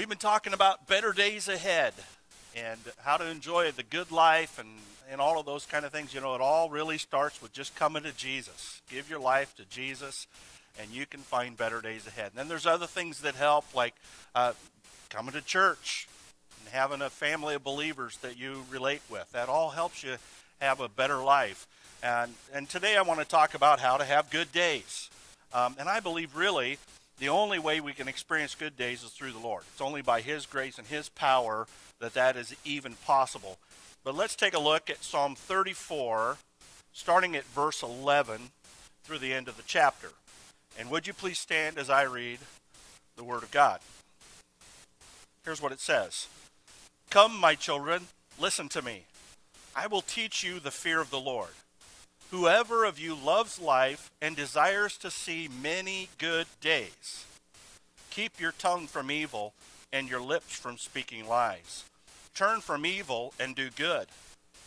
We've been talking about better days ahead and how to enjoy the good life and all of those kind of things. You know, it all really starts with just coming to Jesus. Give your life to Jesus, and you can find better days ahead. And then there's other things that help, like coming to church and having a family of believers that you relate with. That all helps you have a better life. And today I want to talk about how to have good days. And I believe really the only way we can experience good days is through the Lord. It's only by His grace and His power that is even possible. But let's take a look at Psalm 34, starting at verse 11 through the end of the chapter. And would you please stand as I read the Word of God? Here's what it says. Come, my children, listen to me. I will teach you the fear of the Lord. Whoever of you loves life and desires to see many good days, keep your tongue from evil and your lips from speaking lies. Turn from evil and do good.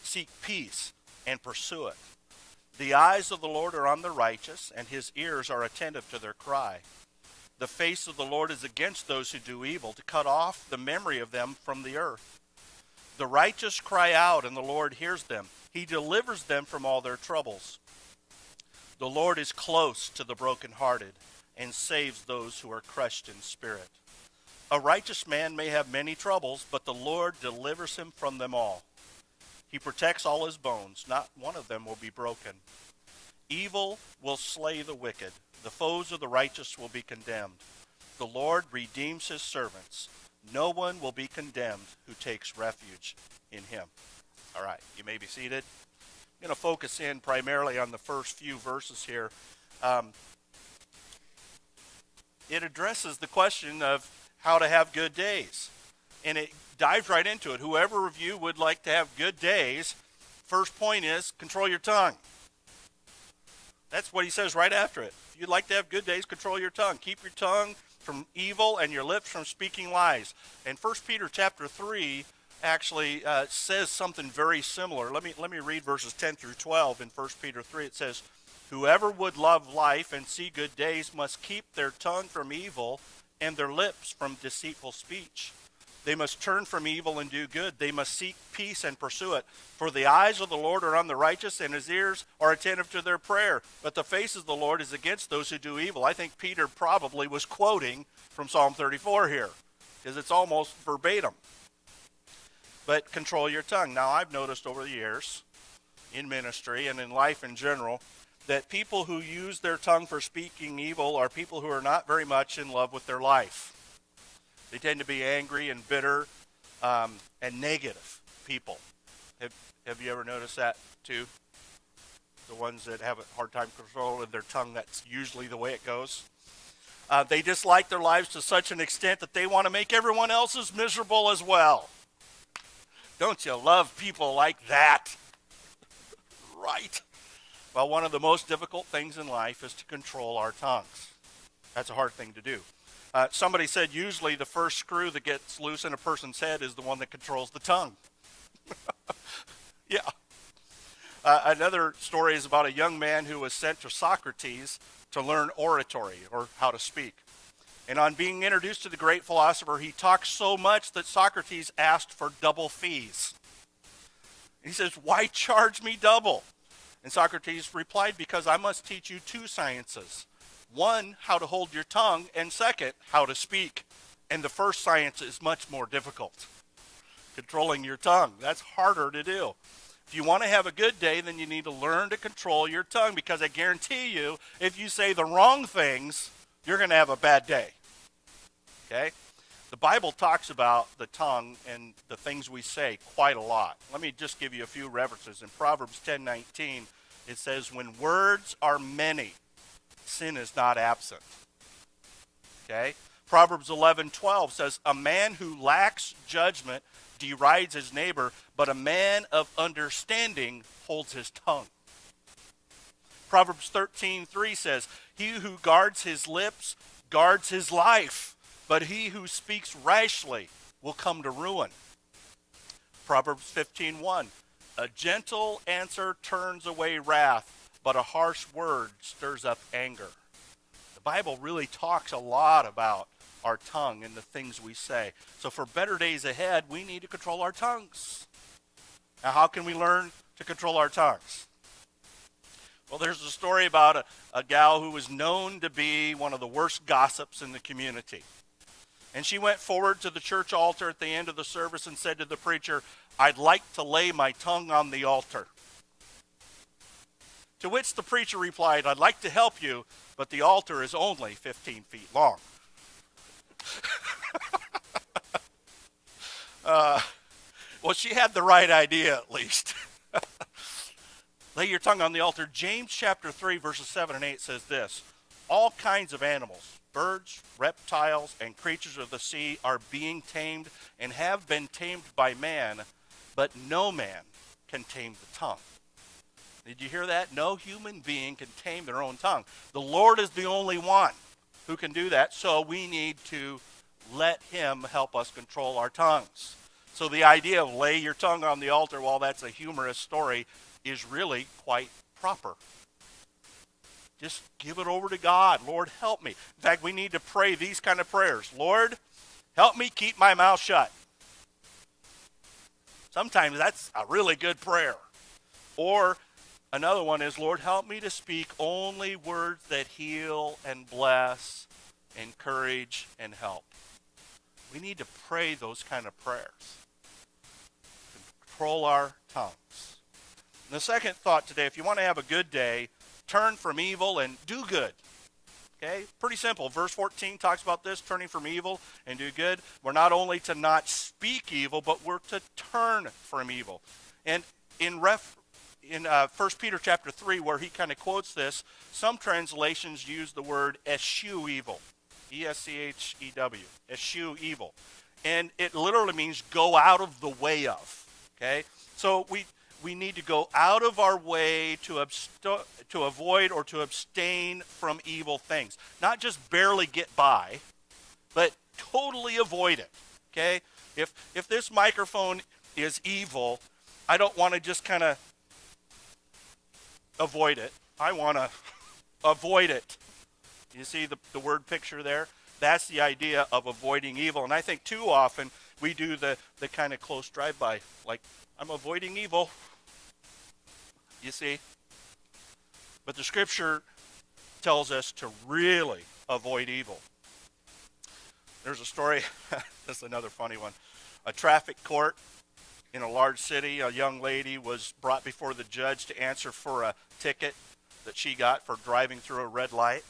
Seek peace and pursue it. The eyes of the Lord are on the righteous, and His ears are attentive to their cry. The face of the Lord is against those who do evil, to cut off the memory of them from the earth. The righteous cry out, and the Lord hears them. He delivers them from all their troubles. The Lord is close to the brokenhearted and saves those who are crushed in spirit. A righteous man may have many troubles, but the Lord delivers him from them all. He protects all his bones. Not one of them will be broken. Evil will slay the wicked. The foes of the righteous will be condemned. The Lord redeems His servants. No one will be condemned who takes refuge in Him. All right, you may be seated. I'm going to focus in primarily on the first few verses here. It addresses the question of how to have good days. And it dives right into it. Whoever of you would like to have good days, first point is control your tongue. That's what he says right after it. If you'd like to have good days, control your tongue. Keep your tongue from evil and your lips from speaking lies. And 1 Peter chapter 3 actually says something very similar. Let me read verses 10 through 12 in 1 Peter 3. It says, whoever would love life and see good days must keep their tongue from evil and their lips from deceitful speech. They must turn from evil and do good. They must seek peace and pursue it. For the eyes of the Lord are on the righteous, and His ears are attentive to their prayer. But the face of the Lord is against those who do evil. I think Peter probably was quoting from Psalm 34 here, because it's almost verbatim. But control your tongue. Now, I've noticed over the years, in ministry and in life in general, that people who use their tongue for speaking evil are people who are not very much in love with their life. They tend to be angry and bitter and negative people. Have you ever noticed that too? The ones that have a hard time controlling their tongue, that's usually the way it goes. They dislike their lives to such an extent that they want to make everyone else's miserable as well. Don't you love people like that? Right. Well, one of the most difficult things in life is to control our tongues. That's a hard thing to do. Somebody said usually the first screw that gets loose in a person's head is the one that controls the tongue. Yeah. Another story is about a young man who was sent to Socrates to learn oratory, or how to speak. And on being introduced to the great philosopher, he talked so much that Socrates asked for double fees. He says, why charge me double? And Socrates replied, because I must teach you two sciences. One, how to hold your tongue, and second, how to speak. And the first science is much more difficult. Controlling your tongue, that's harder to do. If you want to have a good day, then you need to learn to control your tongue, because I guarantee you, if you say the wrong things, you're going to have a bad day. Okay? The Bible talks about the tongue and the things we say quite a lot. Let me just give you a few references. In Proverbs 10:19, it says, when words are many, sin is not absent. Okay? Proverbs 11:12 says, a man who lacks judgment derides his neighbor, but a man of understanding holds his tongue. Proverbs 13:3 says, he who guards his lips guards his life, but he who speaks rashly will come to ruin. Proverbs 15:1, a gentle answer turns away wrath, but a harsh word stirs up anger. The Bible really talks a lot about our tongue and the things we say. So for better days ahead, we need to control our tongues. Now, how can we learn to control our tongues? Well, there's a story about a gal who was known to be one of the worst gossips in the community. And she went forward to the church altar at the end of the service and said to the preacher, "I'd like to lay my tongue on the altar." To which the preacher replied, "I'd like to help you, but the altar is only 15 feet long." Well, she had the right idea at least. Lay your tongue on the altar. James chapter 3, verses 7 and 8 says this: "All kinds of animals, birds, reptiles, and creatures of the sea are being tamed and have been tamed by man, but no man can tame the tongue." Did you hear that? No human being can tame their own tongue. The Lord is the only one who can do that, so we need to let him help us control our tongues. So the idea of lay your tongue on the altar, while that's a humorous story, is really quite proper. Just give it over to God. Lord, help me. In fact, we need to pray these kind of prayers. Lord, help me keep my mouth shut. Sometimes that's a really good prayer. Or another one is, Lord, help me to speak only words that heal and bless, encourage and help. We need to pray those kind of prayers. Control our tongues. And the second thought today, if you want to have a good day, turn from evil and do good. Okay, pretty simple. Verse 14 talks about this, turning from evil and do good. We're not only to not speak evil, but we're to turn from evil. And in 1 Peter chapter 3, where he kind of quotes this, some translations use the word eschew evil. E-S-C-H-E-W. Eschew evil. And it literally means go out of the way of. Okay? So we need to go out of our way to avoid or to abstain from evil things. Not just barely get by, but totally avoid it. Okay? If this microphone is evil, I don't want to just kind of avoid it. I want to avoid it. You see the word picture there? That's the idea of avoiding evil. And I think too often we do the kind of close drive-by, like, I'm avoiding evil. You see? But the scripture tells us to really avoid evil. There's a story, this is another funny one. A traffic court in a large city, a young lady was brought before the judge to answer for a ticket that she got for driving through a red light.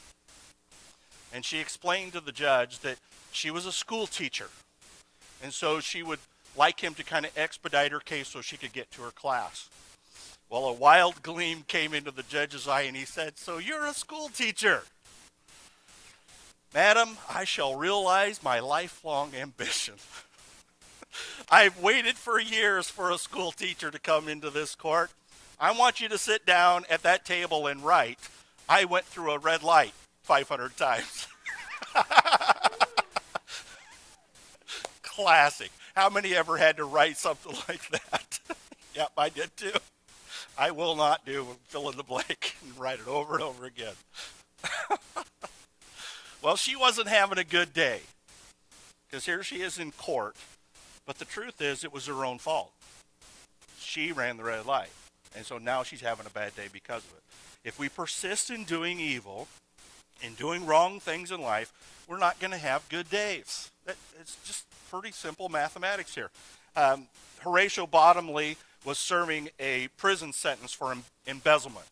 And she explained to the judge that she was a school teacher. And so she would like him to kind of expedite her case so she could get to her class. Well, a wild gleam came into the judge's eye and he said, "So you're a school teacher. Madam, I shall realize my lifelong ambition. I've waited for years for a school teacher to come into this court. I want you to sit down at that table and write, I went through a red light 500 times. Classic. How many ever had to write something like that? Yep, I did too. I will not do fill in the blank and write it over and over again. Well, she wasn't having a good day because here she is in court. But the truth is, it was her own fault. She ran the red light. And so now she's having a bad day because of it. If we persist in doing evil, in doing wrong things in life, we're not going to have good days. It's just pretty simple mathematics here. Horatio Bottomley was serving a prison sentence for embezzlement.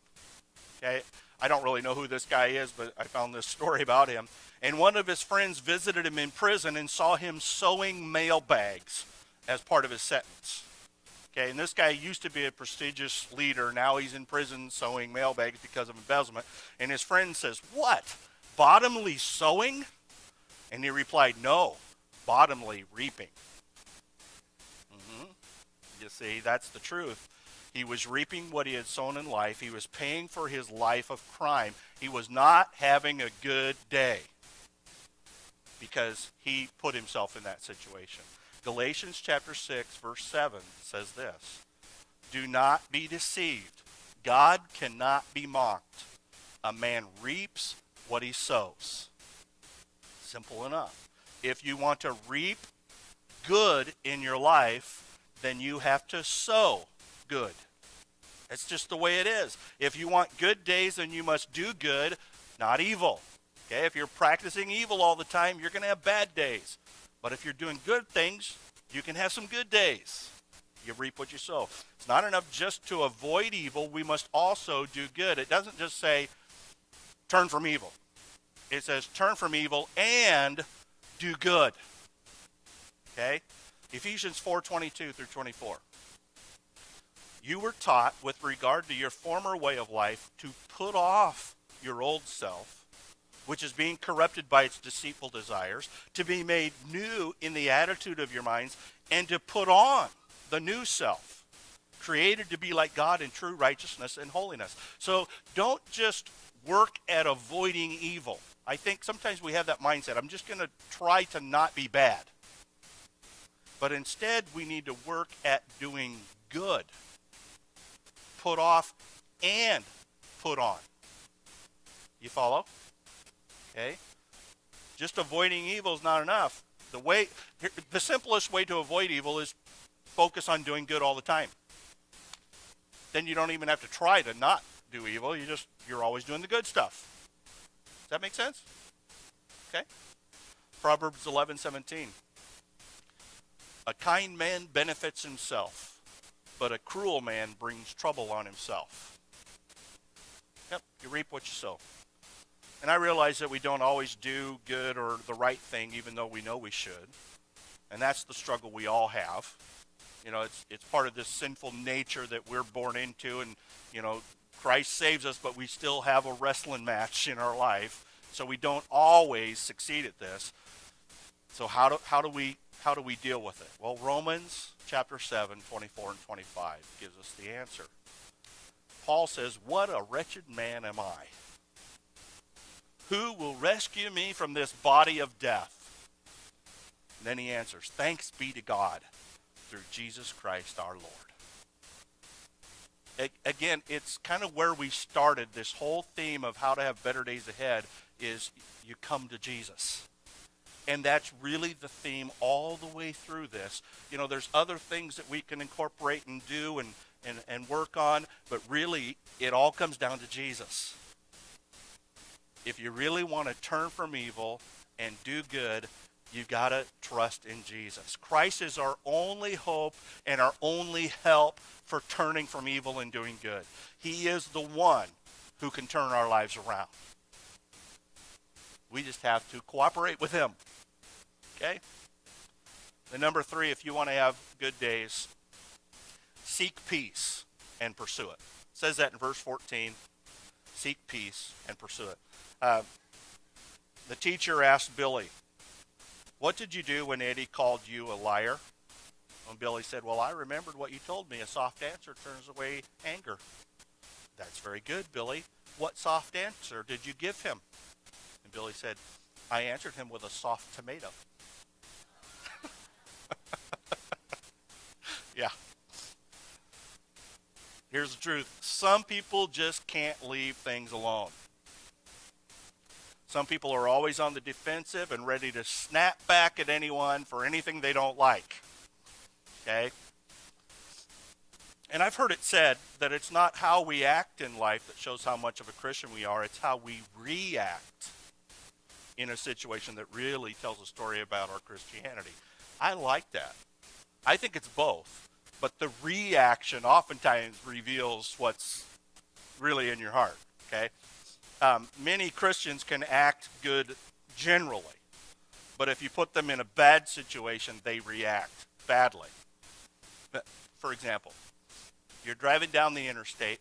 Okay, I don't really know who this guy is, but I found this story about him. And one of his friends visited him in prison and saw him sewing mail bags as part of his sentence. Okay, and this guy used to be a prestigious leader. Now he's in prison sewing mail bags because of embezzlement. And his friend says, "What? Bottomley sewing?" And he replied, "No, Bottomley reaping." You see, that's the truth. He was reaping what he had sown in life. He was paying for his life of crime. He was not having a good day because he put himself in that situation. Galatians chapter 6, verse 7 says this: "Do not be deceived. God cannot be mocked. A man reaps what he sows." Simple enough. If you want to reap good in your life, then you have to sow good. That's just the way it is. If you want good days, then you must do good, not evil. Okay? If you're practicing evil all the time, you're going to have bad days. But if you're doing good things, you can have some good days. You reap what you sow. It's not enough just to avoid evil. We must also do good. It doesn't just say, turn from evil. It says, turn from evil and do good. Okay? Ephesians 4:22 through 24. You were taught with regard to your former way of life to put off your old self, which is being corrupted by its deceitful desires, to be made new in the attitude of your minds, and to put on the new self, created to be like God in true righteousness and holiness. So don't just work at avoiding evil. I think sometimes we have that mindset. I'm just going to try to not be bad. But instead, we need to work at doing good. Put off and put on. You follow? Okay? Just avoiding evil is not enough. The simplest way to avoid evil is focus on doing good all the time. Then you don't even have to try to not do evil. You're always doing the good stuff. Does that make sense? Okay? Proverbs 11:17. A kind man benefits himself, but a cruel man brings trouble on himself. Yep, you reap what you sow. And I realize that we don't always do good or the right thing, even though we know we should. And that's the struggle we all have. You know, it's part of this sinful nature that we're born into. And, you know, Christ saves us, but we still have a wrestling match in our life. So we don't always succeed at this. So how do we deal with it? Well, Romans chapter 7, 24 and 25 gives us the answer. Paul says, what a wretched man am I. Who will rescue me from this body of death? And then he answers, thanks be to God through Jesus Christ our Lord. Again, it's kind of where we started. This whole theme of how to have better days ahead is you come to Jesus. And that's really the theme all the way through this. You know, there's other things that we can incorporate and do and work on, but really it all comes down to Jesus. If you really want to turn from evil and do good, you've got to trust in Jesus. Christ is our only hope and our only help for turning from evil and doing good. He is the one who can turn our lives around. We just have to cooperate with him. Okay? And number 3, if you want to have good days, seek peace and pursue it. It says that in verse 14. Seek peace and pursue it. The teacher asked Billy, what did you do when Eddie called you a liar? And Billy said, well, I remembered what you told me. A soft answer turns away anger. That's very good, Billy. What soft answer did you give him? And Billy said, I answered him with a soft tomato. Yeah. Here's the truth. Some people just can't leave things alone. Some people are always on the defensive and ready to snap back at anyone for anything they don't like. Okay? And I've heard it said that it's not how we act in life that shows how much of a Christian we are. It's how we react in a situation that really tells a story about our Christianity. I like that. I think it's both. But the reaction oftentimes reveals what's really in your heart. Okay? Many Christians can act good generally, but if you put them in a bad situation, they react badly. For example, you're driving down the interstate,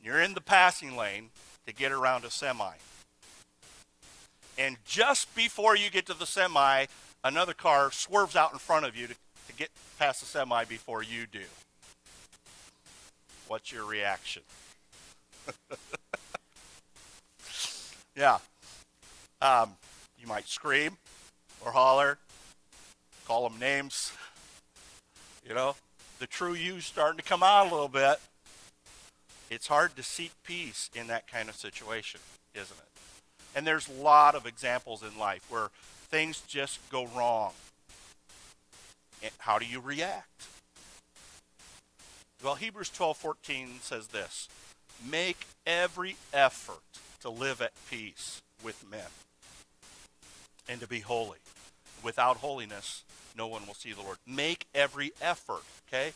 you're in the passing lane to get around a semi, and just before you get to the semi, another car swerves out in front of you to get past the semi before you do. What's your reaction? Yeah. You might scream or holler, call them names. You know, the true you's starting to come out a little bit. It's hard to seek peace in that kind of situation, isn't it? And there's a lot of examples in life where things just go wrong. And how do you react? Well, Hebrews 12:14 says this: make every effort to live at peace with men and to be holy. Without holiness, no one will see the Lord. Make every effort, okay?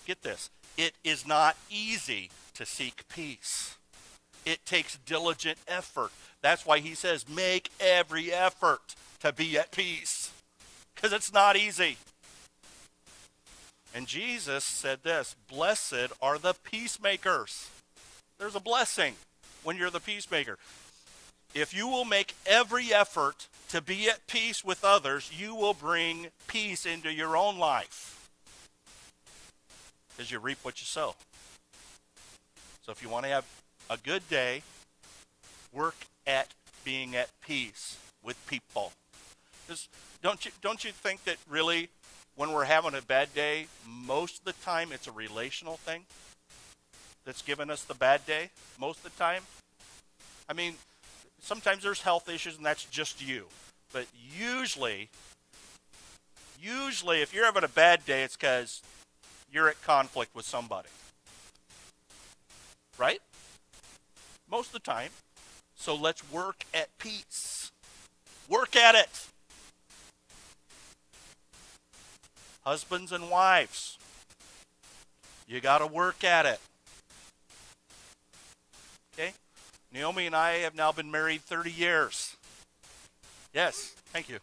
Get this. It is not easy to seek peace. It takes diligent effort. That's why he says, make every effort to be at peace, because it's not easy. And Jesus said this: blessed are the peacemakers. There's a blessing when you're the peacemaker. If you will make every effort to be at peace with others, you will bring peace into your own life, because you reap what you sow. So if you want to have a good day, work at being at peace with people. Just don't you think that really when we're having a bad day, most of the time it's a relational thing that's giving us the bad day most of the time? I mean, sometimes there's health issues and that's just you. But usually if you're having a bad day, it's because you're at conflict with somebody. Right? Most of the time. So let's work at peace. Work at it. Husbands and wives, you got to work at it. Okay? Naomi and I have now been married 30 years. Yes, thank you.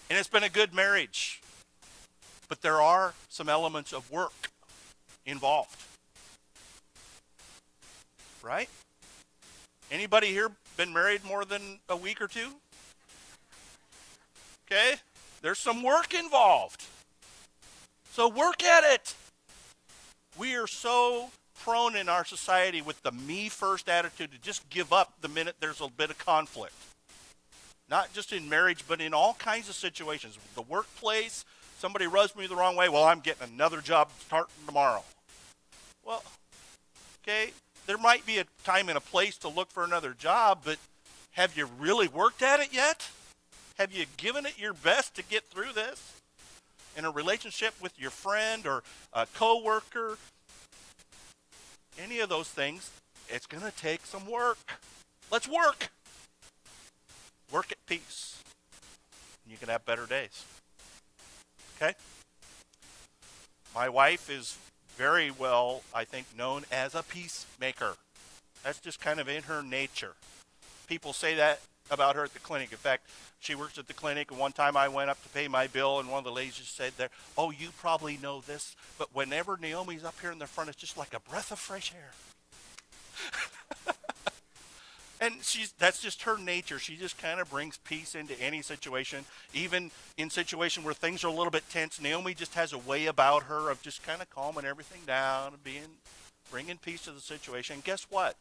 And it's been a good marriage. But there are some elements of work involved. Right? Anybody here been married more than a week or two? Okay? There's some work involved. So work at it. We are so prone in our society with the me first attitude to just give up the minute there's a bit of conflict. Not just in marriage, but in all kinds of situations. The workplace, somebody rubs me the wrong way, well, I'm getting another job starting tomorrow. Well, okay, there might be a time and a place to look for another job, but have you really worked at it yet? Have you given it your best to get through this? In a relationship with your friend or a coworker, any of those things, it's going to take some work. Let's work. Work at peace. And you can have better days. Okay? My wife is very well, I think, known as a peacemaker. That's just kind of in her nature. People say that about her at the clinic. In fact, she works at the clinic, and one time I went up to pay my bill, and one of the ladies just said there, oh, you probably know this, but whenever Naomi's up here in the front, it's just like a breath of fresh air. And that's just her nature. She just kind of brings peace into any situation, even in situations where things are a little bit tense. Naomi just has a way about her of just kind of calming everything down and bringing peace to the situation. And guess what?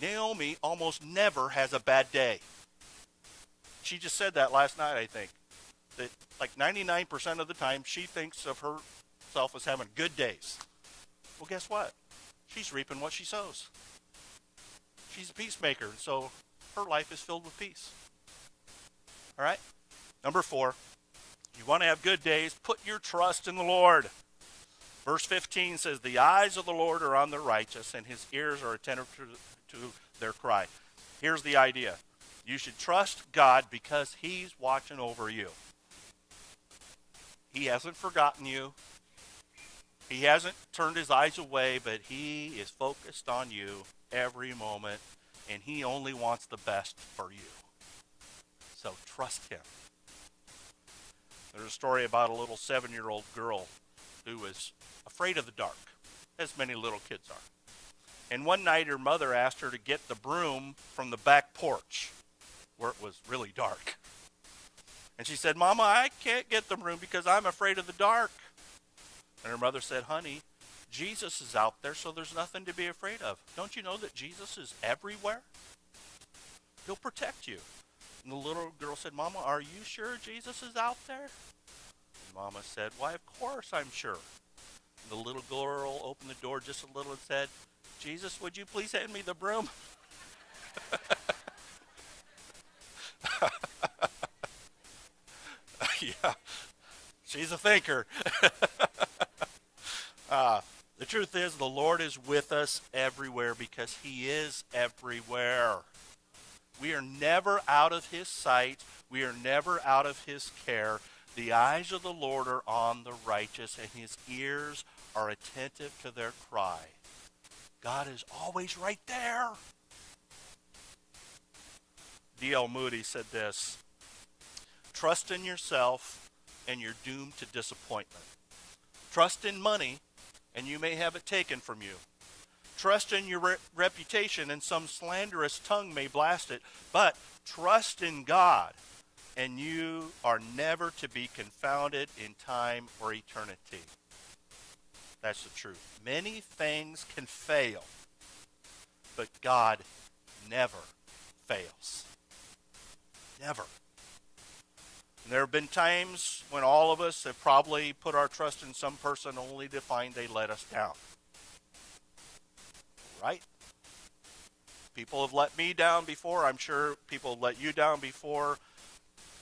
Naomi almost never has a bad day. She just said that last night, I think, that like 99% of the time she thinks of herself as having good days. Well, guess what? She's reaping what she sows. She's a peacemaker, and so her life is filled with peace. All right? Number 4, you want to have good days, put your trust in the Lord. Verse 15 says, the eyes of the Lord are on the righteous, and his ears are attentive to their cry. Here's the idea. You should trust God because he's watching over you. He hasn't forgotten you. He hasn't turned his eyes away, but he is focused on you every moment, and he only wants the best for you. So trust him. There's a story about a little 7-year-old girl who was afraid of the dark, as many little kids are. And one night her mother asked her to get the broom from the back porch, where it was really dark. And she said, Mama, I can't get the broom because I'm afraid of the dark. And her mother said, honey, Jesus is out there, so there's nothing to be afraid of. Don't you know that Jesus is everywhere? He'll protect you. And the little girl said, Mama, are you sure Jesus is out there? And Mama said, why, of course I'm sure. And the little girl opened the door just a little and said, Jesus, would you please hand me the broom? Yeah, she's a thinker. The truth is, the Lord is with us everywhere because he is everywhere. We are never out of his sight. We are never out of his care. The eyes of the Lord are on the righteous, and his ears are attentive to their cry. God is always right there. D.L. Moody said this: trust in yourself, and you're doomed to disappointment. Trust in money, and you may have it taken from you. Trust in your reputation, and some slanderous tongue may blast it. But trust in God, and you are never to be confounded in time or eternity. That's the truth. Many things can fail, but God never fails. Never. And there have been times when all of us have probably put our trust in some person only to find they let us down. Right? People have let me down before. I'm sure people have let you down before.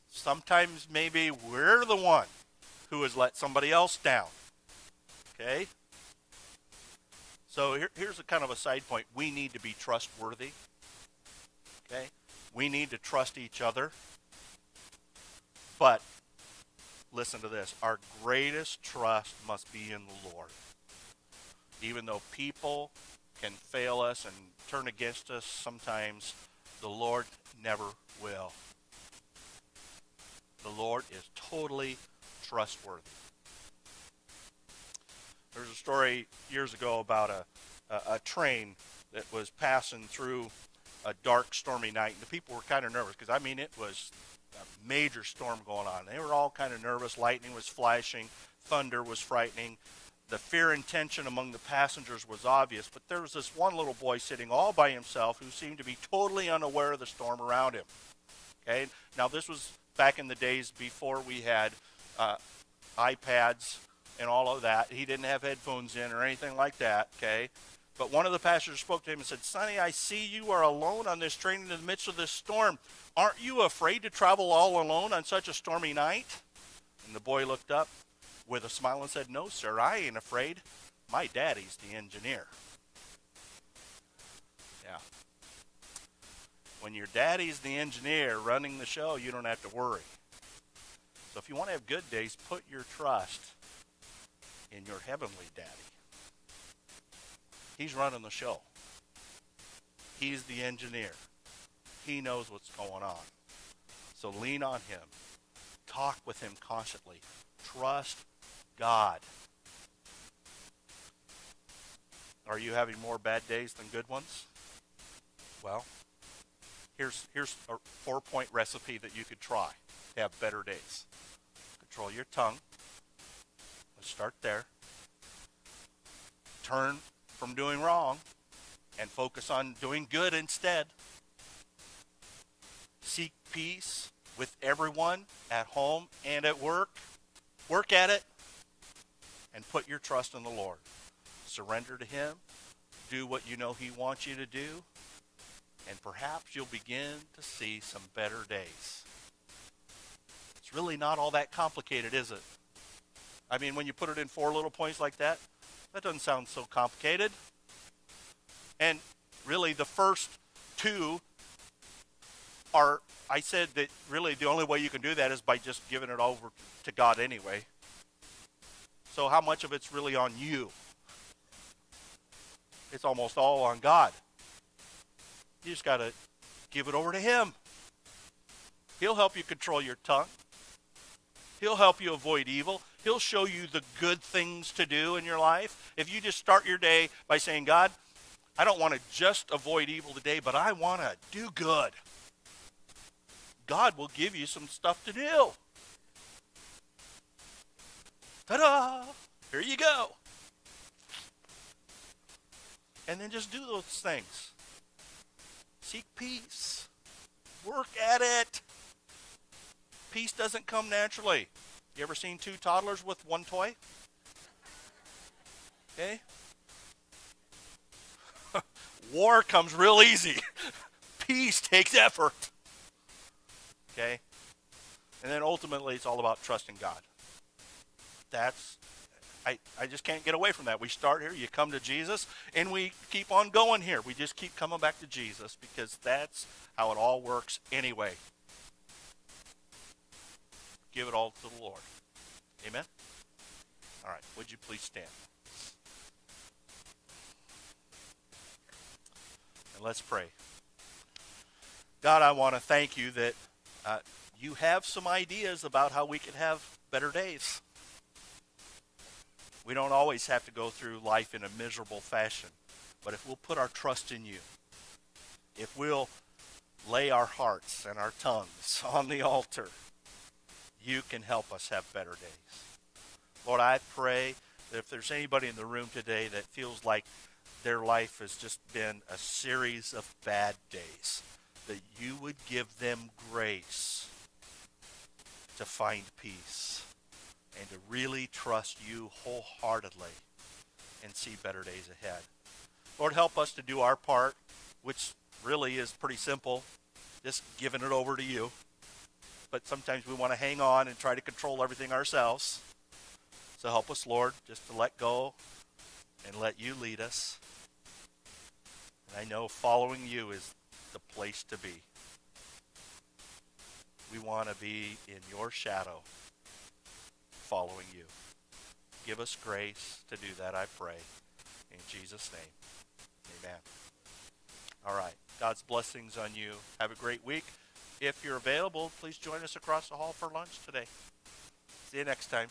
Sometimes maybe we're the one who has let somebody else down. Okay? So here's a kind of a side point. We need to be trustworthy. Okay? We need to trust each other. But listen to this. Our greatest trust must be in the Lord. Even though people can fail us and turn against us sometimes, the Lord never will. The Lord is totally trustworthy. There's a story years ago about a train that was passing through a dark, stormy night. And the people were kind of nervous because, I mean, it was a major storm going on. They were all kind of nervous. Lightning was flashing. Thunder was frightening. The fear and tension among the passengers was obvious. But there was this one little boy sitting all by himself who seemed to be totally unaware of the storm around him. Okay? Now, this was back in the days before we had iPads and all of that. He didn't have headphones in or anything like that, okay? But one of the passengers spoke to him and said, "Sonny, I see you are alone on this train in the midst of this storm. Aren't you afraid to travel all alone on such a stormy night?" And the boy looked up with a smile and said, "No, sir, I ain't afraid. My daddy's the engineer." Yeah. When your daddy's the engineer running the show, you don't have to worry. So if you want to have good days, put your trust in your heavenly daddy. He's running the show. He's the engineer. He knows what's going on. So lean on him. Talk with him constantly. Trust God. Are you having more bad days than good ones? Well, here's a 4-point recipe that you could try to have better days. Control your tongue. Let's start there. Turn from doing wrong and focus on doing good instead. Seek peace with everyone at home and at work. Work at it and put your trust in the Lord. Surrender to him. Do what you know he wants you to do. And perhaps you'll begin to see some better days. It's really not all that complicated, is it? I mean, when you put it in 4 little points like that, that doesn't sound so complicated. And really the first 2 are, I said that really the only way you can do that is by just giving it over to God anyway. So how much of it's really on you? It's almost all on God. You just got to give it over to him. He'll help you control your tongue. He'll help you avoid evil. He'll show you the good things to do in your life. If you just start your day by saying, "God, I don't want to just avoid evil today, but I want to do good," God will give you some stuff to do. Ta-da! Here you go. And then just do those things. Seek peace. Work at it. Peace doesn't come naturally. You ever seen 2 toddlers with 1 toy? Okay? War comes real easy. Peace takes effort. Okay? And then ultimately it's all about trusting God. I just can't get away from that. We start here, you come to Jesus, and we keep on going here. We just keep coming back to Jesus because that's how it all works anyway. Give it all to the Lord. Amen? All right, would you please stand? And let's pray. God, I want to thank you that you have some ideas about how we could have better days. We don't always have to go through life in a miserable fashion. But if we'll put our trust in you, if we'll lay our hearts and our tongues on the altar, you can help us have better days. Lord, I pray that if there's anybody in the room today that feels like their life has just been a series of bad days, that you would give them grace to find peace and to really trust you wholeheartedly and see better days ahead. Lord, help us to do our part, which really is pretty simple, just giving it over to you. But sometimes we want to hang on and try to control everything ourselves. So help us, Lord, just to let go and let you lead us. And I know following you is the place to be. We want to be in your shadow, following you. Give us grace to do that, I pray. In Jesus' name, amen. All right. God's blessings on you. Have a great week. If you're available, please join us across the hall for lunch today. See you next time.